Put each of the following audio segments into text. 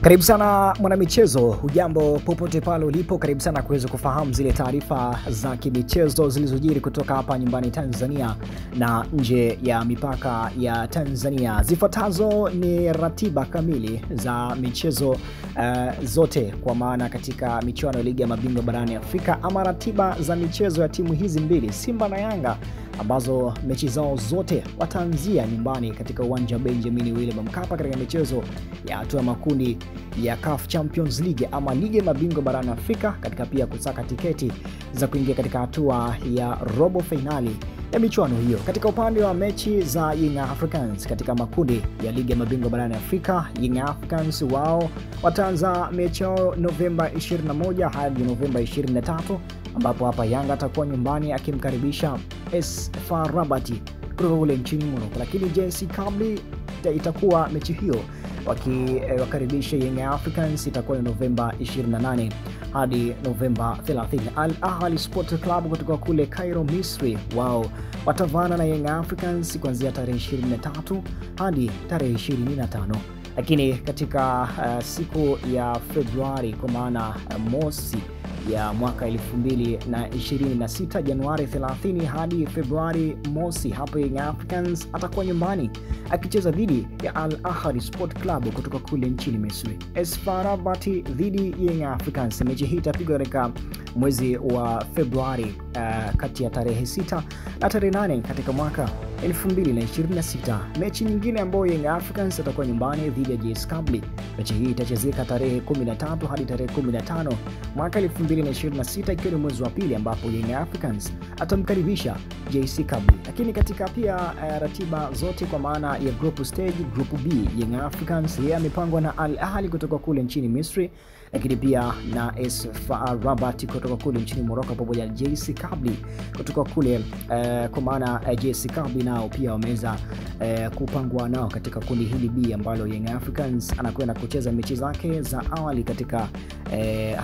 Karibu sana mwanamichezo, hujambo popote pale ulipo, karibu sana kuweza kufahamu zile taarifa za kimichezo zilizojiri kutoka hapa nyumbani Tanzania na nje ya mipaka ya Tanzania. Zifuatazo ni ratiba kamili za michezo zote, kwa maana katika michuano ya ligi ya mabingwa barani Afrika, ama ratiba za michezo ya timu hizi mbili, Simba na Yanga, ambazo mechi zao zote wataanzia nyumbani katika uwanja wa Benjamin William Mkapa katika michezo ya hatua makundi ya CAF Champions League ama ligi ya mabingwa barani Afrika, katika pia kusaka tiketi za kuingia katika hatua ya robo finali ya michuano hiyo. Katika upande wa mechi za Young Africans katika makundi ya ligi ya mabingwa barani Afrika, Young Africans wao wataanza mechi yao Novemba 21 hadi Novemba 23, ambapo hapa Yanga atakuwa nyumbani akimkaribisha AS FAR Rabat kutoka kule nchini Morocco, lakini JS Kabylie itakuwa mechi hiyo wakiwakaribisha Young Africans itakuwa ni Novemba 28 hadi Novemba 30. Al Ahly Sport Club kutoka kule Cairo, Misri, wao watavana na Young Africans kuanzia tarehe 23 hadi tarehe 25. Lakini katika siku ya Februari, kwa maana mosi ya mwaka 2026, Januari 30 hadi Februari mosi, hapo Young Africans atakuwa nyumbani akicheza dhidi ya Al Ahly Sport Club kutoka kule nchini Misri. AS FAR Rabat dhidi ya Young Africans, mechi hii itapigwa katika mwezi wa Februari kati ya tarehe 6 na tarehe 8 katika mwaka 2026. Mechi nyingine ambayo Young Africans atakuwa nyumbani dhidi ya JS Kabylie, mechi hii itachezeka tarehe 13 hadi tarehe 15 mwaka 2026, ikiwa ni mwezi wa pili, ambapo Young Africans atamkaribisha JS Kabylie. Lakini katika pia ratiba zote, kwa maana ya group stage, group B, Young Africans yeye amepangwa na Al Ahly kutoka kule nchini Misri, lakini pia na AS FAR Rabat kutoka kule nchini Morocco, pamoja na JS Kabylie kutoka kule kwa maana JS Kabylie nao pia wameweza kupangwa nao katika kundi hili B, ambalo Young Africans anakwenda kucheza mechi zake za awali katika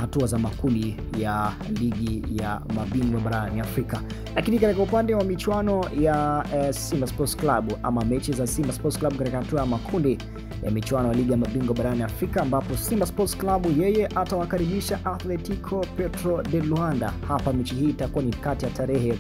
hatua za makundi ya ligi ya mabingwa barani Afrika. Lakini katika upande wa michuano ya Simba Sports Club ama mechi za Simba Sports Club katika hatua ya makundi ya michuano ya ligi ya mabingwa barani Afrika, ambapo Simba Sports Club yeye atawakaribisha Atletico Petro de Luanda. Hapa mechi hii itakuwa ni kati ya tarehe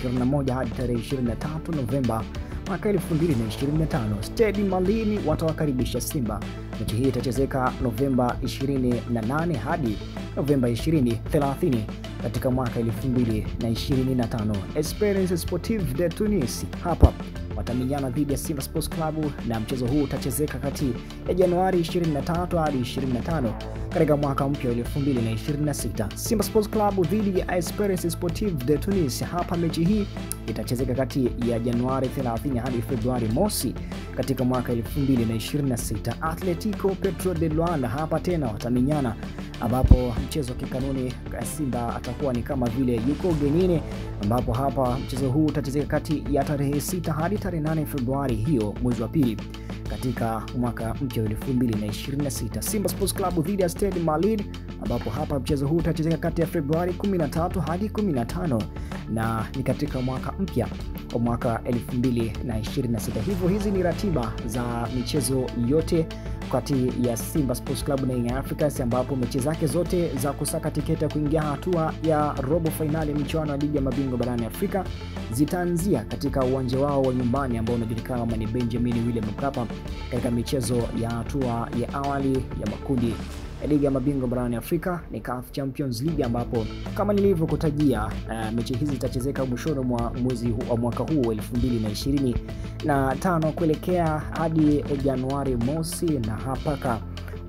21 hadi tarehe 23 Novemba mwaka 2025. Stade Malini watawakaribisha Simba. Mechi hii itachezeka Novemba 28 hadi Novemba 30 katika mwaka 2025. Esperance Sportive de Tunis hapa watamenyana dhidi ya Simba Sports Club, na mchezo huu utachezeka kati ya Januari 23 hadi 25 katika mwaka mpya wa 2026. Simba Sports Club dhidi ya Esperance Sportive de Tunis, hapa mechi hii itachezeka kati ya Januari 30 hadi Februari mosi katika mwaka 2026. Atletico Petro de Luanda hapa tena watamenyana, ambapo mchezo wa kikanuni Simba atakuwa ni kama vile yuko ugenini, ambapo hapa mchezo huu utachezeka kati ya tarehe 6 hadi tarehe 8 Februari, hiyo mwezi wa pili katika mwaka mpya wa 2026. Simba Sports Club dhidi ya Stade Malini, ambapo hapa mchezo huu utachezeka kati ya Februari 13 hadi 15 na ni katika mwaka mpya wa mwaka 2026. Hivyo hizi ni ratiba za michezo yote kati ya Simba Sports Club na Young Africans, ambapo mechi zake zote za kusaka tiketi ya kuingia hatua ya robo finali ya michuano ya ligi ya mabingwa barani Afrika zitaanzia katika uwanja wao wa nyumbani ambao unajulikana kama ni Benjamin William Mkapa, katika michezo ya hatua ya awali ya makundi ligi ya mabingwa barani Afrika ni CAF Champions League, ambapo kama nilivyokutajia mechi hizi zitachezeka mwishoni mwa mwezi huu wa mwaka huu 2025 kuelekea hadi Januari mosi na hapaka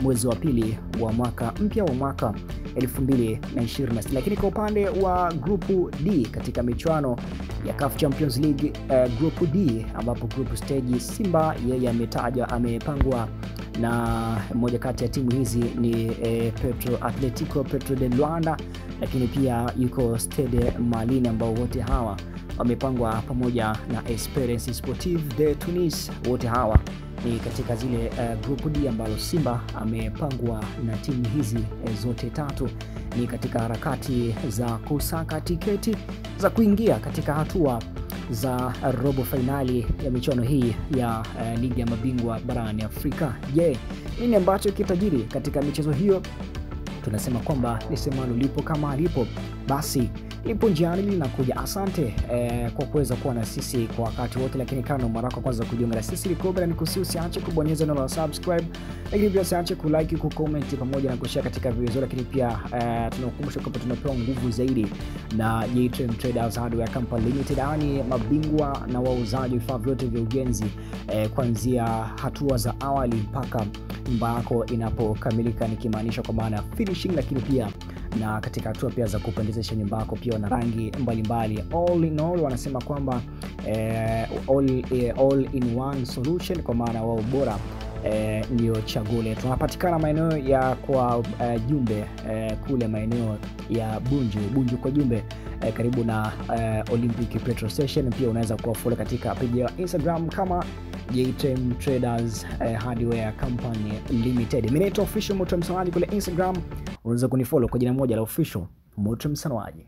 mwezi wa pili wa mwaka mpya wa mwaka 2026. Lakini kwa upande wa grupu D katika michuano ya CAF Champions League, grupu D, ambapo group stage Simba yeye amepangwa na moja kati ya timu hizi ni Atletico Petro de Luanda, lakini pia yuko Stade Malini, ambao wote hawa wamepangwa pamoja na Esperance Sportive de Tunis. Wote hawa ni katika zile group D ambalo Simba amepangwa na timu hizi zote tatu ni katika harakati za kusaka tiketi za kuingia katika hatua za robo finali ya michuano hii ya ligi ya mabingwa barani Afrika. Je, nini ambacho kitajiri katika michezo hiyo? Tunasema kwamba lisemalo lipo kama alipo, basi lipo njiani linakuja. Asante kwa kuweza kuwa na sisi kwa wakati wote, lakini kama mara yako kwanza kujiunga na sisi, Likobra nikusihi usiache kubonyeza neno la subscribe, lakini pia usiache kulike, kucomment pamoja na kushare katika video zetu, lakini pia tunakukumbusha kwamba tunapewa nguvu zaidi na JTM Traders Hardware Company Limited, yani mabingwa na wauzaji vifaa vyote vya ujenzi kuanzia hatua za awali mpaka nyumba yako inapokamilika, nikimaanisha kwa maana finishing, lakini pia na katika hatua pia za kupendezesha nyumba yako pia na rangi mbalimbali. All in all wanasema kwamba all in one solution, kwa maana wao bora ndio chaguo letu. Tunapatikana maeneo ya kwa Jumbe kule maeneo ya Bunju kwa Jumbe karibu na Olympic Petrol Station. Pia unaweza kuwafollow katika page ya Instagram kama JTM Traders Hardware Company Limited. Mimi naitwa Official Moto Msanaji kule Instagram, unaweza kunifollow kwa jina moja la Official Moto Msanaji.